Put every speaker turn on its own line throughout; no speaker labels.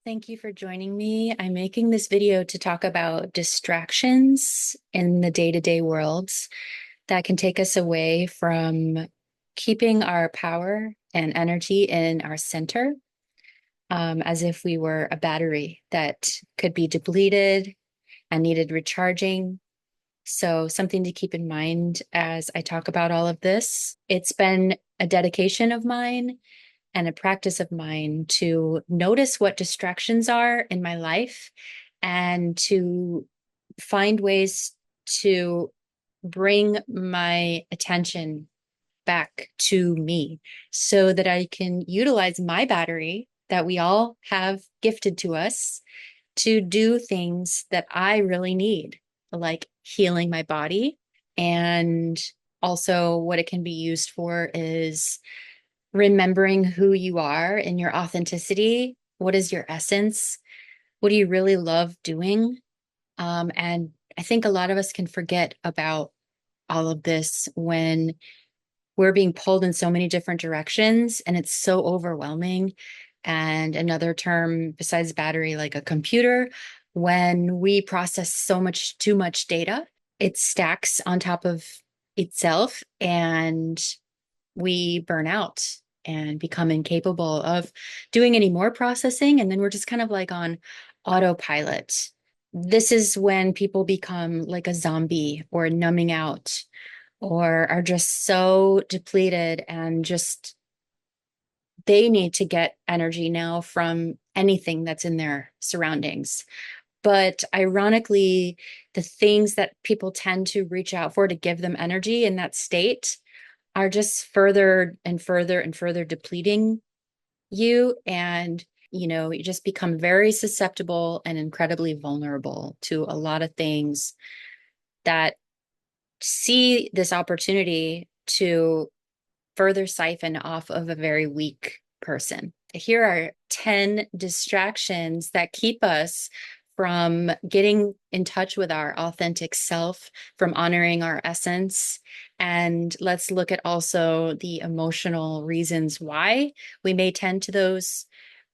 Thank you for joining me. I'm making this video to talk about distractions in the day-to-day worlds that can take us away from keeping our power and energy in our center, as if we were a battery that could be depleted and needed recharging. So something to keep in mind as I talk about all of this. It's been a dedication of mine and a practice of mine to notice what distractions are in my life and to find ways to bring my attention back to me so that I can utilize my battery that we all have gifted to us to do things that I really need, like healing my body. And also, what it can be used for is remembering who you are and your authenticity. What is your essence? What do you really love doing? And I think a lot of us can forget about all of this when we're being pulled in so many different directions and it's so overwhelming. And another term besides battery, like a computer, when we process so much too much data, it stacks on top of itself and we burn out and become incapable of doing any more processing. And then we're just kind of like on autopilot. This is when people become like a zombie or numbing out or are just so depleted and just they need to get energy now from anything that's in their surroundings. But ironically, the things that people tend to reach out for to give them energy in that state are just further and further and further depleting you. And, you just become very susceptible and incredibly vulnerable to a lot of things that see this opportunity to further siphon off of a very weak person. Here are 10 distractions that keep us from getting in touch with our authentic self, from honoring our essence. And let's look at also the emotional reasons why we may tend to those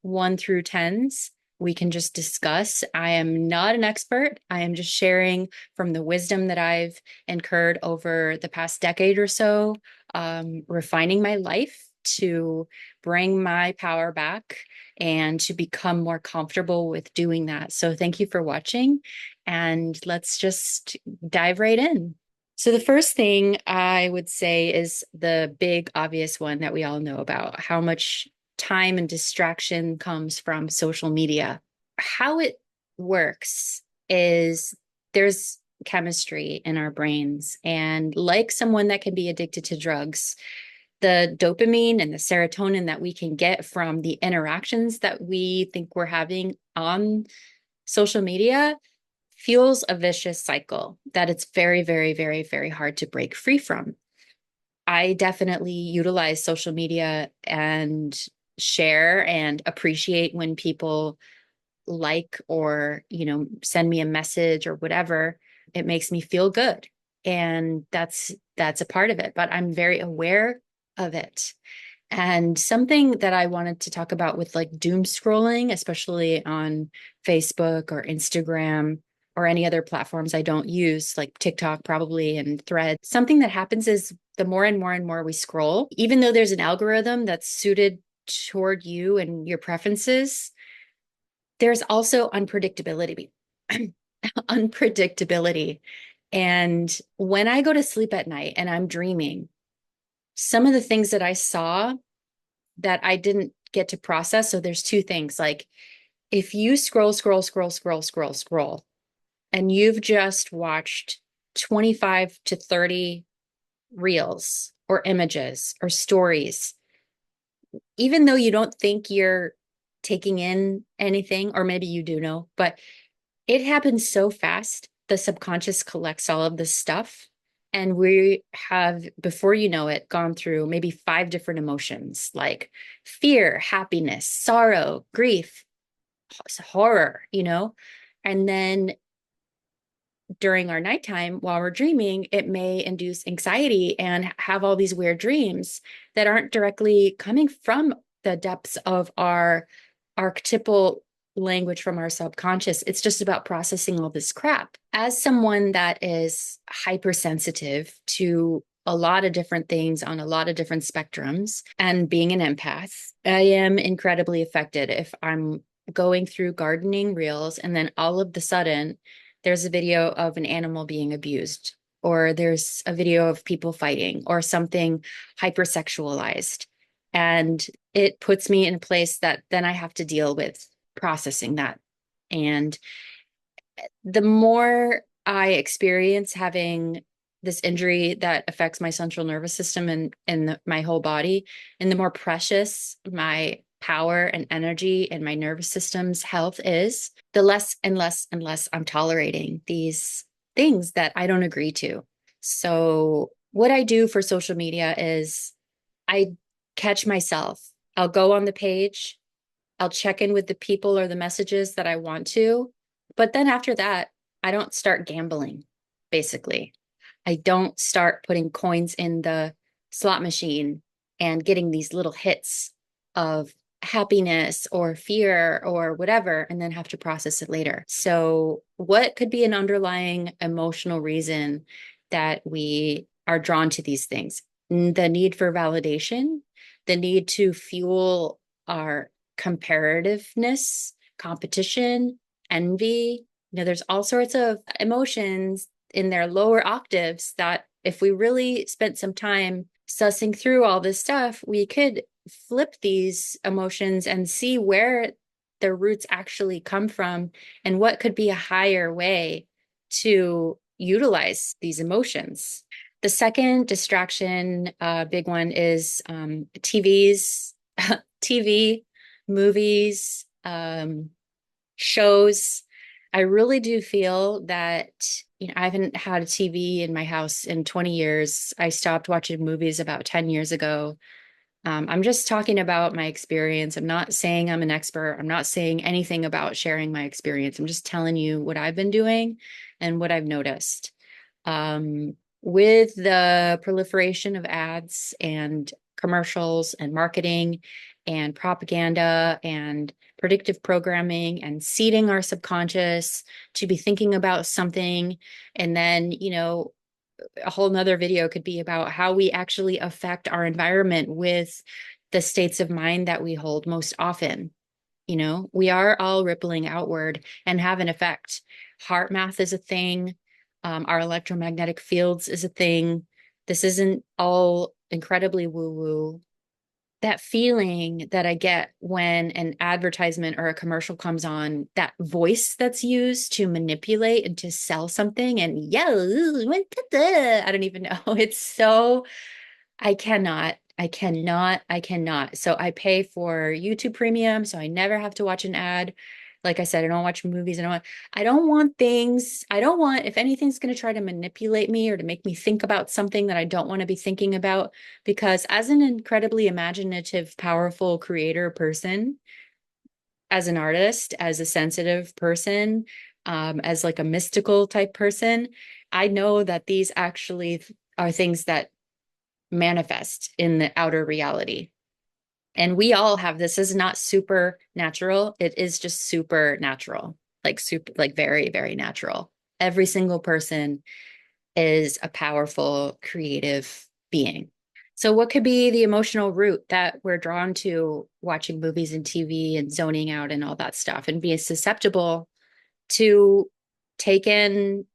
1 through 10s. We can just discuss. I am not an expert. I am just sharing from the wisdom that I've incurred over the past decade or so, refining my life to bring my power back and to become more comfortable with doing that. So thank you for watching, and let's just dive right in. So the first thing I would say is the big obvious one that we all know about, how much time and distraction comes from social media. How it works is there's chemistry in our brains, and like someone that can be addicted to drugs, the dopamine and the serotonin that we can get from the interactions that we think we're having on social media fuels a vicious cycle that it's very, very, very, very hard to break free from. I definitely utilize social media and share and appreciate when people like or, send me a message or whatever. It makes me feel good. And that's a part of it, but I'm very aware of it. And something that I wanted to talk about with like doom scrolling, especially on Facebook or Instagram or any other platforms I don't use, like TikTok probably and Thread. Something that happens is the more and more and more we scroll, even though there's an algorithm that's suited toward you and your preferences, there's also unpredictability. Unpredictability. And when I go to sleep at night and I'm dreaming, some of the things that I saw that I didn't get to process. So there's two things. Like if you scroll, and you've just watched 25 to 30 reels or images or stories, even though you don't think you're taking in anything, or maybe you do know, but it happens so fast. The subconscious collects all of this stuff. And we have, before you know it, gone through maybe 5 different emotions like fear, happiness, sorrow, grief, horror, And then during our nighttime, while we're dreaming, it may induce anxiety and have all these weird dreams that aren't directly coming from the depths of our archetypal language from our subconscious. It's just about processing all this crap. As someone that is hypersensitive to a lot of different things on a lot of different spectrums, and being an empath, I am incredibly affected if I'm going through gardening reels and then all of the sudden there's a video of an animal being abused, or there's a video of people fighting, or something hypersexualized. And it puts me in a place that then I have to deal with processing that. And the more I experience having this injury that affects my central nervous system and my whole body, and the more precious my power and energy and my nervous system's health is, the less and less and less I'm tolerating these things that I don't agree to. So, what I do for social media is I catch myself. I'll go on the page, I'll check in with the people or the messages that I want to. But then after that, I don't start gambling, basically. I don't start putting coins in the slot machine and getting these little hits of happiness or fear or whatever, and then have to process it later. So, what could be an underlying emotional reason that we are drawn to these things? The need for validation, the need to fuel our comparativeness, competition, envy. There's all sorts of emotions in their lower octaves that if we really spent some time sussing through all this stuff, we could flip these emotions and see where their roots actually come from and what could be a higher way to utilize these emotions. The second distraction, big one, is TVs, TV, movies, shows. I really do feel that, I haven't had a TV in my house in 20 years. I stopped watching movies about 10 years ago. I'm just talking about my experience. I'm not saying I'm an expert. I'm not saying anything about sharing my experience. I'm just telling you what I've been doing and what I've noticed. With the proliferation of ads and commercials and marketing and propaganda and predictive programming and seeding our subconscious to be thinking about something, and then, a whole nother video could be about how we actually affect our environment with the states of mind that we hold most often. We are all rippling outward and have an effect. Heart math is a thing. Our electromagnetic fields is a thing. This isn't all incredibly woo-woo. That feeling that I get when an advertisement or a commercial comes on, that voice that's used to manipulate and to sell something, and yeah, I don't even know. It's so, I cannot. So I pay for YouTube Premium, so I never have to watch an ad. Like I said, I don't watch movies. I don't want things. I don't want, if anything's going to try to manipulate me or to make me think about something that I don't want to be thinking about, because as an incredibly imaginative, powerful creator person, as an artist, as a sensitive person, as like a mystical type person, I know that these actually are things that manifest in the outer reality. And we all have this. Is not supernatural. It is just supernatural, like super, like very, very natural. Every single person is a powerful, creative being. So, what could be the emotional root that we're drawn to watching movies and TV and zoning out and all that stuff, and being susceptible to take in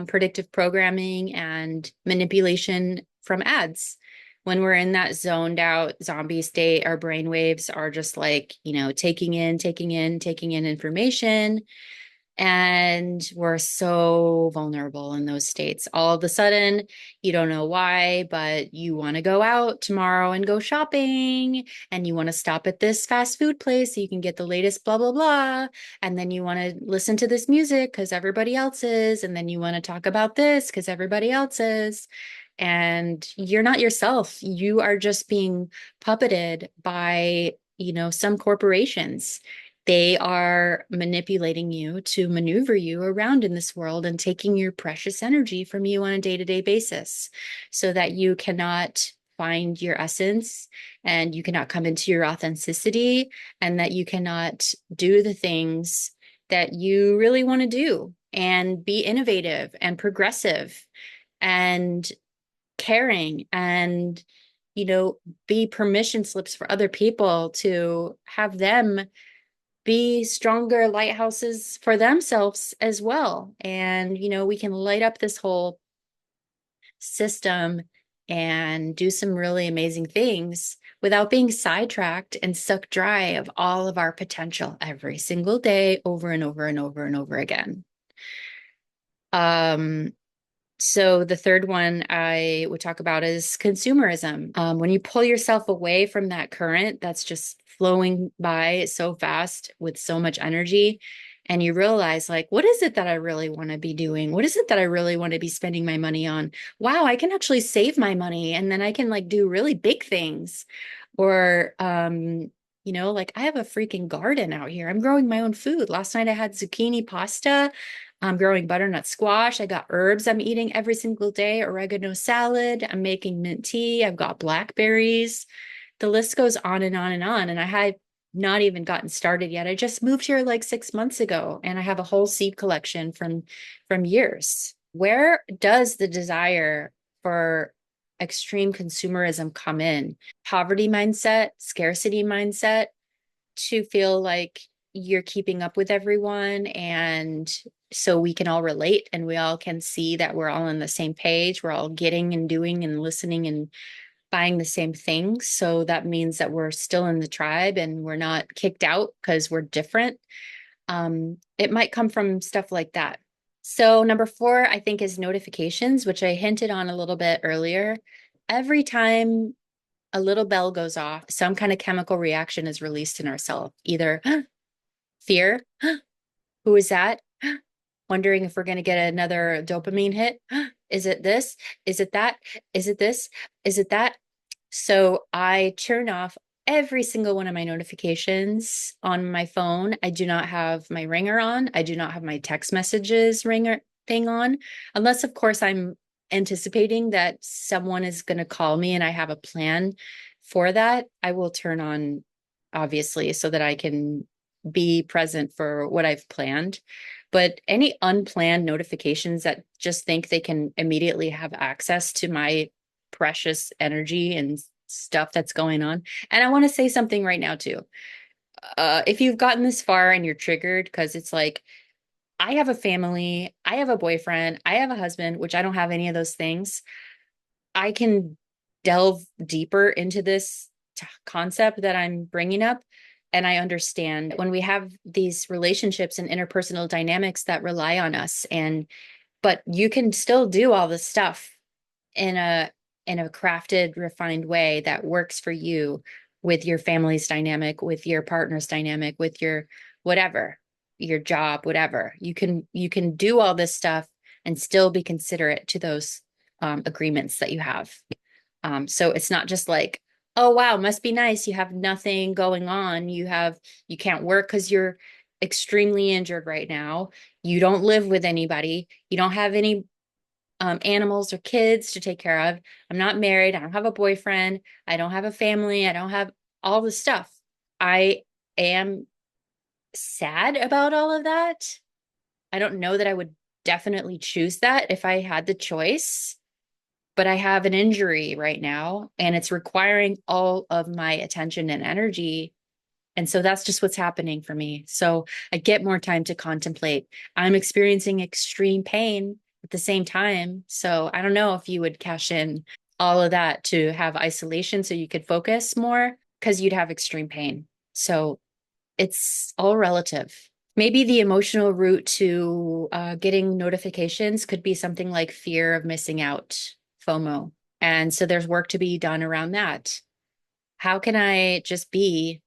predictive programming and manipulation from ads? When we're in that zoned out zombie state, our brain waves are just like, taking in information. And we're so vulnerable in those states. All of a sudden, you don't know why, but you want to go out tomorrow and go shopping. And you want to stop at this fast food place so you can get the latest blah, blah, blah. And then you want to listen to this music because everybody else is. And then you want to talk about this because everybody else is. And you're not yourself. You are just being puppeted by, some corporations. They are manipulating you to maneuver you around in this world and taking your precious energy from you on a day-to-day basis so that you cannot find your essence, and you cannot come into your authenticity, and that you cannot do the things that you really want to do and be innovative and progressive and caring and, be permission slips for other people to have them be stronger lighthouses for themselves as well. And, we can light up this whole system and do some really amazing things without being sidetracked and sucked dry of all of our potential every single day over and over and over and over again. Um, so the third one I would talk about is consumerism. When you pull yourself away from that current that's just flowing by so fast with so much energy, and you realize, like, what is it that I really want to be doing? What is it that I really want to be spending my money on? Wow, I can actually save my money and then I can like do really big things. Or like I have a freaking garden out here. I'm growing my own food. Last night I had zucchini pasta. I'm growing butternut squash. I got herbs I'm eating every single day, oregano salad. I'm making mint tea. I've got blackberries. The list goes on and on and on. And I have not even gotten started yet. I just moved here like 6 months ago, and I have a whole seed collection from years. Where does the desire for extreme consumerism come in? Poverty mindset, scarcity mindset, to feel like you're keeping up with everyone, and so we can all relate and we all can see that we're all on the same page. We're all getting and doing and listening and buying the same things. So that means that we're still in the tribe and we're not kicked out because we're different. It might come from stuff like that. So number 4, I think, is notifications, which I hinted on a little bit earlier. Every time a little bell goes off, some kind of chemical reaction is released in ourselves, either fear, who is that? Wondering if we're going to get another dopamine hit. Is it this? Is it that? Is it this? Is it that? So I turn off every single one of my notifications on my phone. I do not have my ringer on. I do not have my text messages ringer thing on, unless, of course, I'm anticipating that someone is going to call me and I have a plan for that. I will turn on, obviously, so that I can be present for what I've planned. But any unplanned notifications that just think they can immediately have access to my precious energy and stuff that's going on. And I want to say something right now too. If you've gotten this far and you're triggered, because it's like, I have a family, I have a boyfriend, I have a husband, which I don't have any of those things. I can delve deeper into this concept that I'm bringing up. And I understand when we have these relationships and interpersonal dynamics that rely on us, but you can still do all this stuff in a crafted, refined way that works for you, with your family's dynamic, with your partner's dynamic, with your whatever, your job, whatever. You can do all this stuff and still be considerate to those agreements that you have. So it's not just like, oh wow, must be nice. You have nothing going on. You can't work because you're extremely injured right now. You don't live with anybody. You don't have any animals or kids to take care of. I'm not married. I don't have a boyfriend. I don't have a family. I don't have all the stuff. I am sad about all of that. I don't know that I would definitely choose that if I had the choice, but I have an injury right now and it's requiring all of my attention and energy. And so that's just what's happening for me. So I get more time to contemplate. I'm experiencing extreme pain at the same time. So I don't know if you would cash in all of that to have isolation so you could focus more, because you'd have extreme pain. So it's all relative. Maybe the emotional route to getting notifications could be something like fear of missing out, FOMO. And so there's work to be done around that. How can I just be?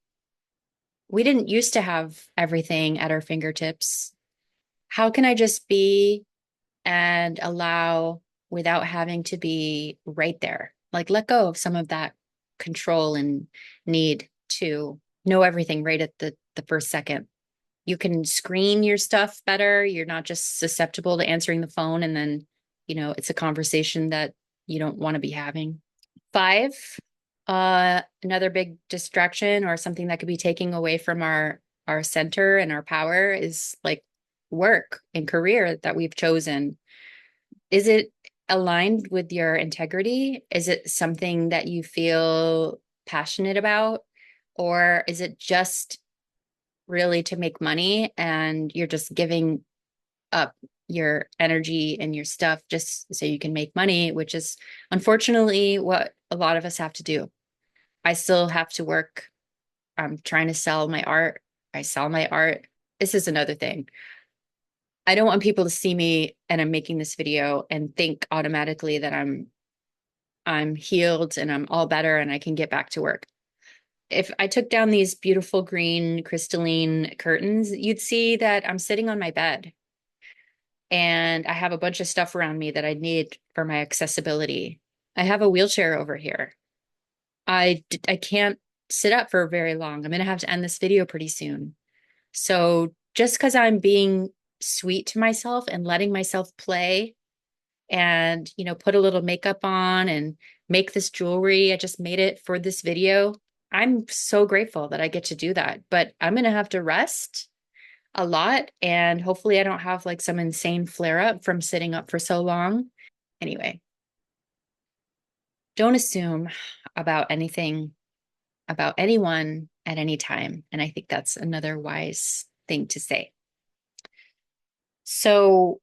We didn't used to have everything at our fingertips. How can I just be and allow without having to be right there? Like, let go of some of that control and need to know everything right at the first second. You can screen your stuff better. You're not just susceptible to answering the phone and then, it's a conversation that you don't want to be having. 5, another big distraction or something that could be taking away from our center and our power is like work and career that we've chosen. Is it aligned with your integrity? Is it something that you feel passionate about? Or is it just really to make money and you're just giving up your energy and your stuff just so you can make money, which is unfortunately what a lot of us have to do. I still have to work. I'm trying to sell my art. I sell my art. This is another thing. I don't want people to see me and I'm making this video and think automatically that I'm healed and I'm all better and I can get back to work. If I took down these beautiful green crystalline curtains, you'd see that I'm sitting on my bed and I have a bunch of stuff around me that I need for my accessibility. I have a wheelchair over here. I can't sit up for very long. I'm going to have to end this video pretty soon. So just because I'm being sweet to myself and letting myself play and, put a little makeup on and make this jewelry, I just made it for this video. I'm so grateful that I get to do that, but I'm going to have to rest a lot. And hopefully I don't have like some insane flare up from sitting up for so long. Anyway, don't assume about anything, about anyone at any time. And I think that's another wise thing to say. So,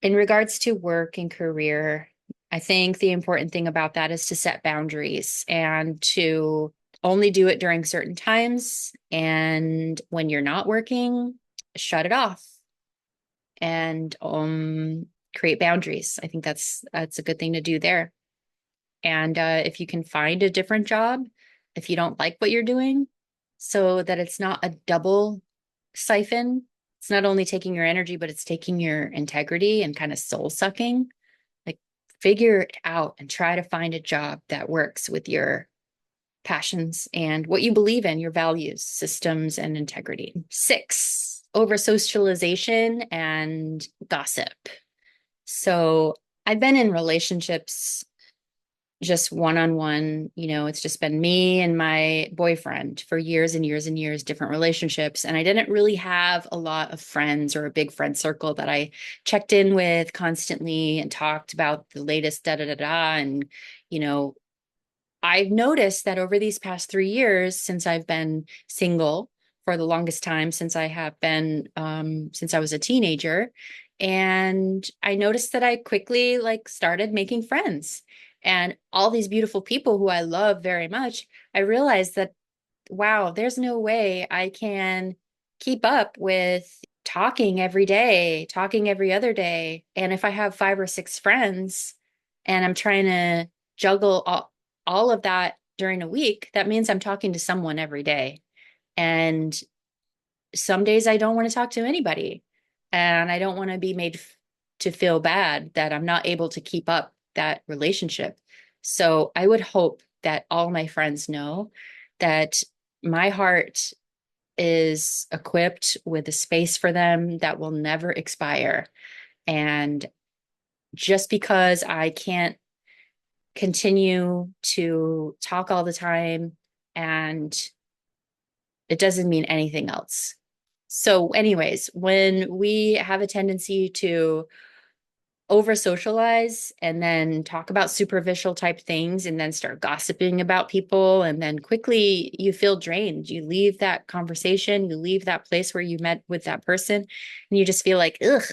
in regards to work and career, I think the important thing about that is to set boundaries and to only do it during certain times. And when you're not working, shut it off and create boundaries. I think that's a good thing to do there. And if you can find a different job, if you don't like what you're doing, so that it's not a double siphon, it's not only taking your energy, but it's taking your integrity and kind of soul sucking. Like, figure it out and try to find a job that works with your passions and what you believe in, your values, systems, and integrity. 6, over socialization and gossip. So I've been in relationships just one on one. It's just been me and my boyfriend for years and years and years, different relationships. And I didn't really have a lot of friends or a big friend circle that I checked in with constantly and talked about the latest da da da da. And, you know, I've noticed that over these past 3 years, since I've been single for the longest time, since I have been, since I was a teenager, and I noticed that I quickly like started making friends and all these beautiful people who I love very much. I realized that, wow, there's no way I can keep up with talking every day, talking every other day. And if I have 5 or 6 friends and I'm trying to juggle all of that during a week, that means I'm talking to someone every day. And some days I don't want to talk to anybody. And I don't want to be made to feel bad that I'm not able to keep up that relationship. So I would hope that all my friends know that my heart is equipped with a space for them that will never expire. And just because I can't continue to talk all the time, and it doesn't mean anything else. So, anyways, when we have a tendency to over socialize and then talk about superficial type things and then start gossiping about people, and then quickly you feel drained, you leave that conversation, you leave that place where you met with that person, and you just feel like, ugh,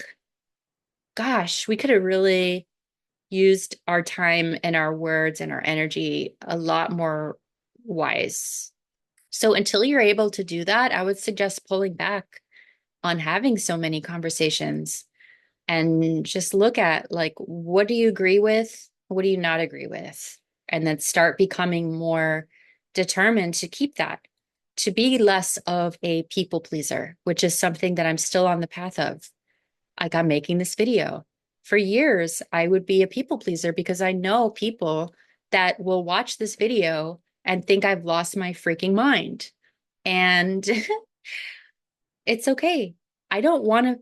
gosh, we could have really used our time and our words and our energy a lot more wise. So until you're able to do that, I would suggest pulling back on having so many conversations and just look at, like, what do you agree with? What do you not agree with? And then start becoming more determined to keep that, to be less of a people pleaser, which is something that I'm still on the path of. Like, I'm making this video. For years, I would be a people pleaser because I know people that will watch this video and think I've lost my freaking mind. And it's okay. I don't want to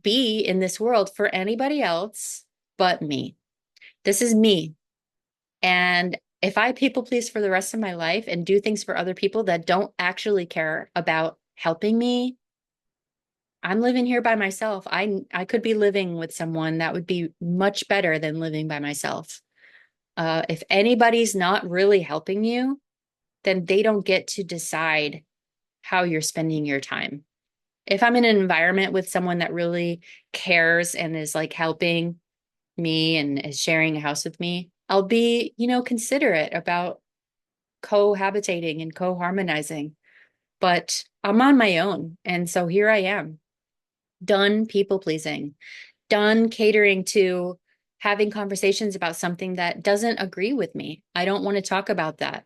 be in this world for anybody else but me. This is me. And If I people please for the rest of my life and do things for other people that don't actually care about helping me, I'm living here by myself. I could be living with someone that would be much better than living by myself. If anybody's not really helping you, then they don't get to decide how you're spending your time. If I'm in an environment with someone that really cares and is like helping me and is sharing a house with me, I'll be, considerate about cohabitating and co-harmonizing. But I'm on my own. And so here I am, done people pleasing, done catering to having conversations about something that doesn't agree with me. I don't want to talk about that.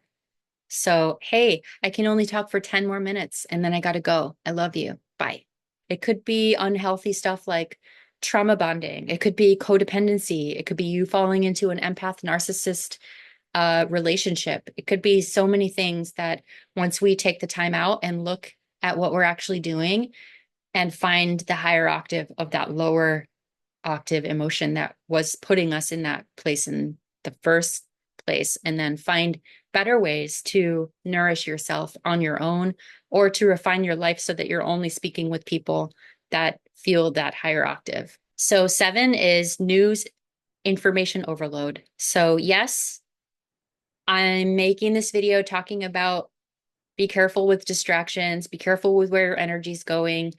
So, hey, I can only talk for 10 more minutes and then I got to go. I love you. Bye. It could be unhealthy stuff like trauma bonding. It could be codependency. It could be you falling into an empath narcissist relationship. It could be so many things that once we take the time out and look at what we're actually doing and find the higher octave of that lower octave emotion that was putting us in that place in the first place, and then find better ways to nourish yourself on your own or to refine your life so that you're only speaking with people that feel that higher octave. So 7 is news information overload. So yes, I'm making this video talking about be careful with distractions, be careful with where your energy's going.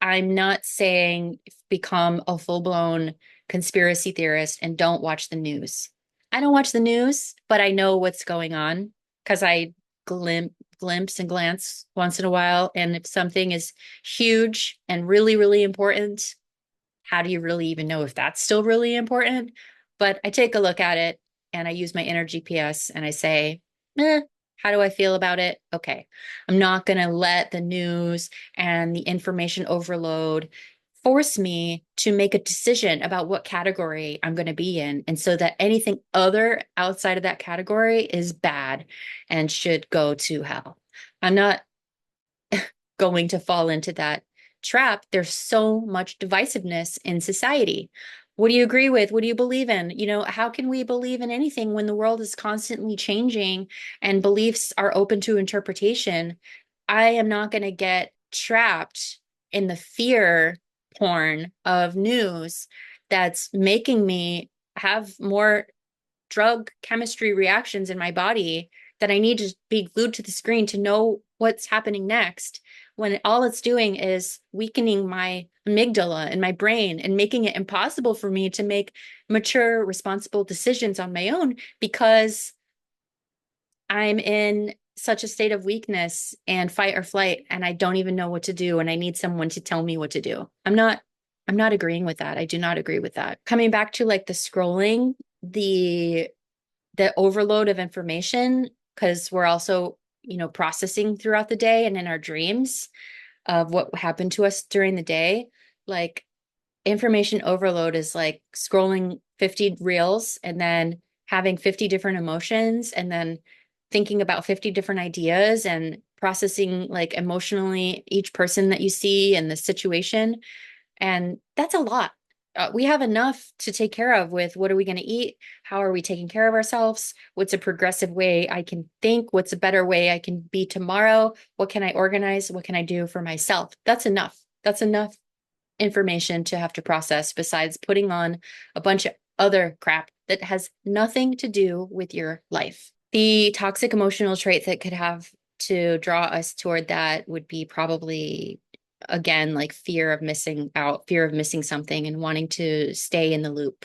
I'm not saying become a full-blown conspiracy theorist and don't watch the news. I don't watch the news, but I know what's going on because I glimpse and glance once in a while. And if something is huge and really, really important, how do you really even know if that's still really important? But I take a look at it and I use my inner GPS and I say, how do I feel about it? Okay. I'm not going to let the news and the information overload force me to make a decision about what category I'm going to be in. And so that anything other outside of that category is bad and should go to hell. I'm not going to fall into that trap. There's so much divisiveness in society. What do you agree with? What do you believe in? How can we believe in anything when the world is constantly changing and beliefs are open to interpretation? I am not going to get trapped in the fear porn of news that's making me have more drug chemistry reactions in my body that I need to be glued to the screen to know what's happening next, when all it's doing is weakening my amygdala and my brain and making it impossible for me to make mature, responsible decisions on my own because I'm in such a state of weakness and fight or flight and I don't even know what to do and I need someone to tell me what to do. I'm not agreeing with that. I do not agree with that. Coming back to like the scrolling, the overload of information, because we're also, processing throughout the day and in our dreams of what happened to us during the day. Like information overload is like scrolling 50 reels and then having 50 different emotions and then thinking about 50 different ideas and processing like emotionally each person that you see and the situation. And that's a lot. We have enough to take care of with what are we going to eat? How are we taking care of ourselves? What's a progressive way I can think? What's a better way I can be tomorrow? What can I organize? What can I do for myself? That's enough. That's enough information to have to process besides putting on a bunch of other crap that has nothing to do with your life. The toxic emotional trait that could have to draw us toward that would be probably, again, like fear of missing out, fear of missing something and wanting to stay in the loop.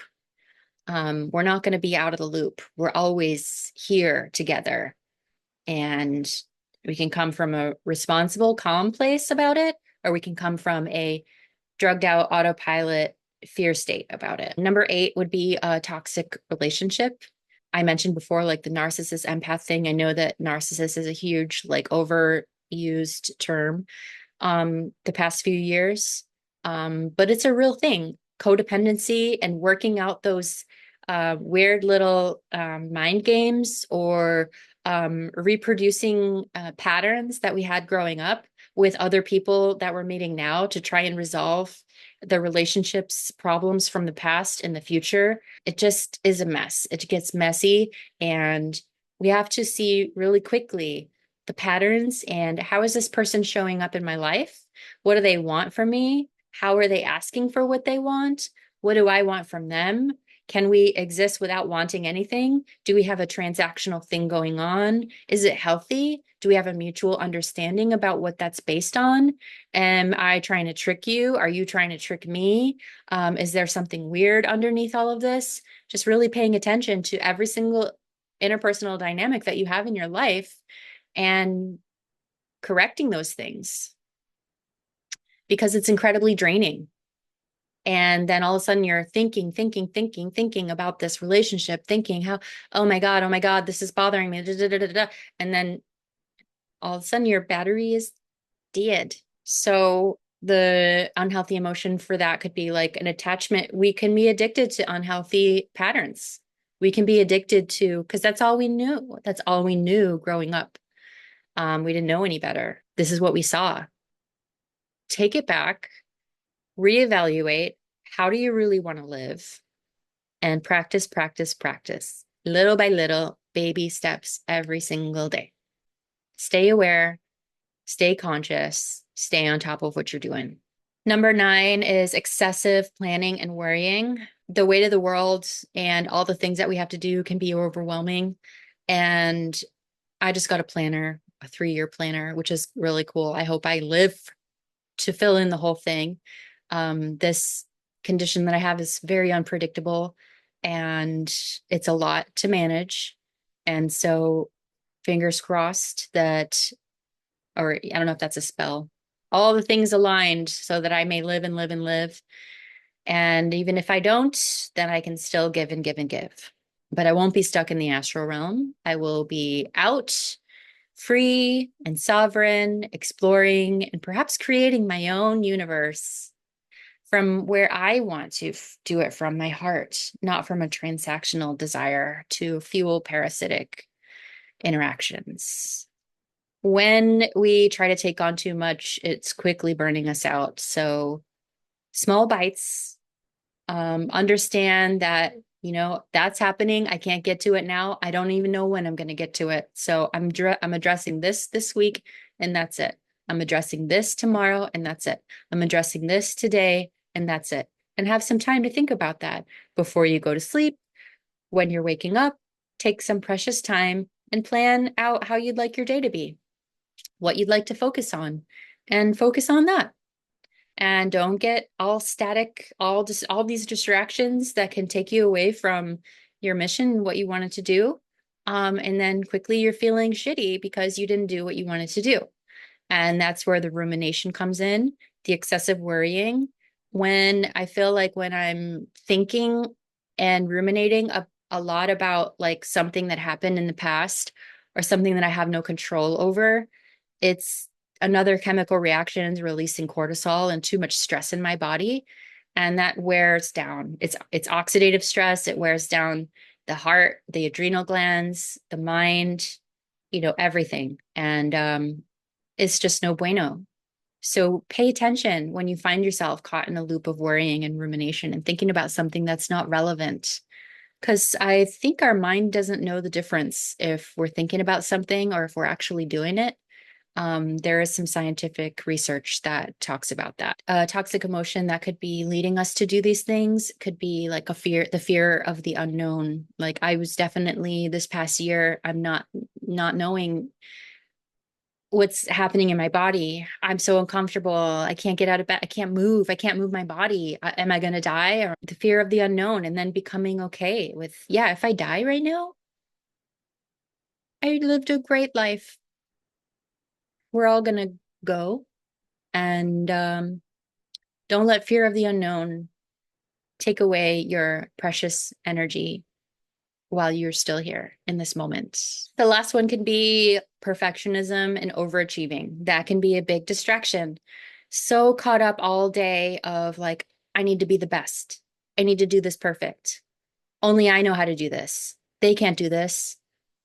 We're not going to be out of the loop. We're always here together. And we can come from a responsible, calm place about it, or we can come from a drugged out autopilot fear state about it. Number 8 would be a toxic relationship. I mentioned before, like the narcissist empath thing. I know that narcissist is a huge, like overused term the past few years. But it's a real thing. Codependency and working out those weird little mind games or reproducing patterns that we had growing up with other people that we're meeting now to try and resolve the relationships problems from the past in the future. It just is a mess. It gets messy and We have to see really quickly the patterns and how is this person showing up in my life? What do they want from me? How are they asking for what they want? What do I want from them? Can we exist without wanting anything? Do we have a transactional thing going on? Is it healthy? Do we have a mutual understanding about what that's based on? Am I trying to trick you? Are you trying to trick me? Is there something weird underneath all of this? Just really paying attention to every single interpersonal dynamic that you have in your life and correcting those things because it's incredibly draining. And then all of a sudden you're thinking about this relationship, thinking how, oh my God, this is bothering me. Da, da, da, da, da. And then all of a sudden your battery is dead. So the unhealthy emotion for that could be like an attachment. We can be addicted to unhealthy patterns. We can be addicted to, because that's all we knew. That's all we knew growing up. We didn't know any better. This is what we saw. Take it back, reevaluate. How do you really want to live? And practice, practice, practice. Little by little, baby steps every single day. Stay aware, stay conscious, stay on top of what you're doing. Number 9 is excessive planning and worrying. The weight of the world and all the things that we have to do can be overwhelming. And I just got a planner, a 3-year planner, which is really cool. I hope I live to fill in the whole thing. This condition that I have is very unpredictable and it's a lot to manage. And so fingers crossed that, or I don't know if that's a spell, all the things aligned so that I may live and live and live. And even if I don't, then I can still give and give and give. But I won't be stuck in the astral realm. I will be out, free and sovereign, exploring and perhaps creating my own universe from where I want to do it from my heart, not from a transactional desire to fuel parasitic interactions. When we try to take on too much, it's quickly burning us out. So small bites, understand that, that's happening. I can't get to it now. I don't even know when I'm going to get to it. So I'm addressing this week and that's it. I'm addressing this tomorrow and that's it. I'm addressing this today and that's it. And have some time to think about that before you go to sleep. When you're waking up, take some precious time and plan out how you'd like your day to be, what you'd like to focus on, and focus on that. And don't get all static, all these distractions that can take you away from your mission, what you wanted to do. And then quickly you're feeling shitty because you didn't do what you wanted to do. And that's where the rumination comes in, the excessive worrying. When I feel like when I'm thinking and ruminating a lot about like something that happened in the past or something that I have no control over, it's another chemical reaction is releasing cortisol and too much stress in my body. And that wears down. It's oxidative stress. It wears down the heart, the adrenal glands, the mind, everything. And it's just no bueno. So pay attention when you find yourself caught in a loop of worrying and rumination and thinking about something that's not relevant. Because I think our mind doesn't know the difference if we're thinking about something or if we're actually doing it. There is some scientific research that talks about that. A toxic emotion that could be leading us to do these things could be like the fear of the unknown. Like I was definitely this past year, I'm not knowing what's happening in my body. I'm so uncomfortable. I can't get out of bed. I can't move. I can't move my body. Am I going to die? Or the fear of the unknown, and then becoming okay with, yeah, if I die right now, I lived a great life. We're all going to go. And don't let fear of the unknown take away your precious energy while you're still here in this moment. The last one can be perfectionism and overachieving. That can be a big distraction. So caught up all day of like, I need to be the best. I need to do this perfect. Only I know how to do this. They can't do this.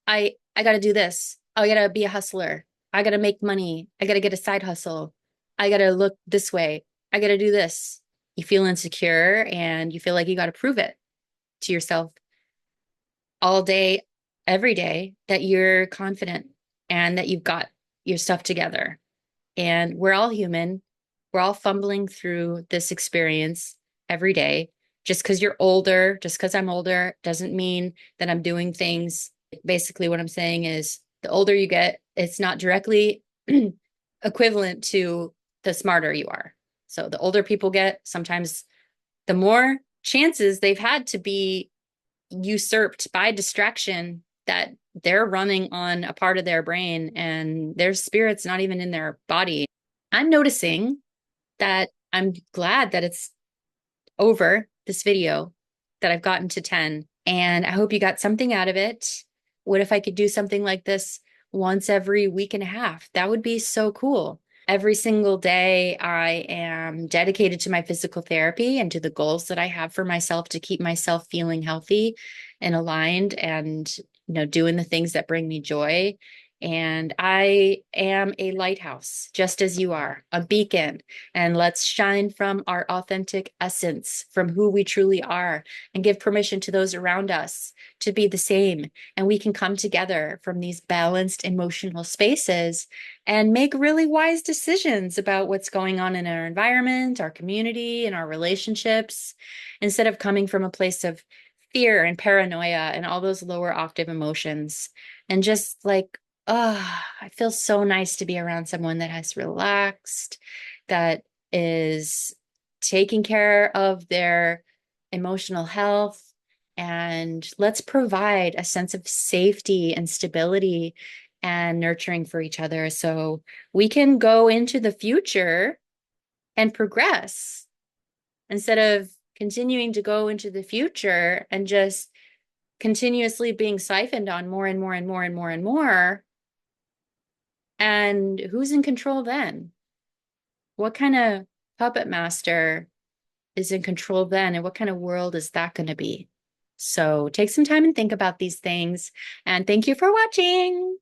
I got to do this. I got to be a hustler. I got to make money. I got to get a side hustle. I got to look this way. I got to do this. You feel insecure and you feel like you got to prove it to yourself all day, every day that you're confident and that you've got your stuff together. And we're all human. We're all fumbling through this experience every day. Just because you're older, just because I'm older, doesn't mean that I'm doing things. Basically, what I'm saying is the older you get, it's not directly equivalent to the smarter you are. So the older people get, sometimes the more chances they've had to be usurped by distraction, that they're running on a part of their brain and their spirit's not even in their body. I'm noticing that I'm glad that it's over, this video, that I've gotten to 10. And I hope you got something out of it. What if I could do something like this once every week and a half? That would be so cool. Every single day, I am dedicated to my physical therapy and to the goals that I have for myself to keep myself feeling healthy and aligned and, doing the things that bring me joy. And I am a lighthouse, just as you are, a beacon. And let's shine from our authentic essence, from who we truly are, and give permission to those around us to be the same. And we can come together from these balanced emotional spaces and make really wise decisions about what's going on in our environment, our community, and our relationships, instead of coming from a place of fear and paranoia and all those lower octave emotions. And just like, oh, I feel so nice to be around someone that has relaxed, that is taking care of their emotional health. And let's provide a sense of safety and stability and nurturing for each other so we can go into the future and progress instead of continuing to go into the future and just continuously being siphoned on more and more and more and more and more. And who's in control then? What kind of puppet master is in control then? And what kind of world is that going to be? So take some time and think about these things. And thank you for watching.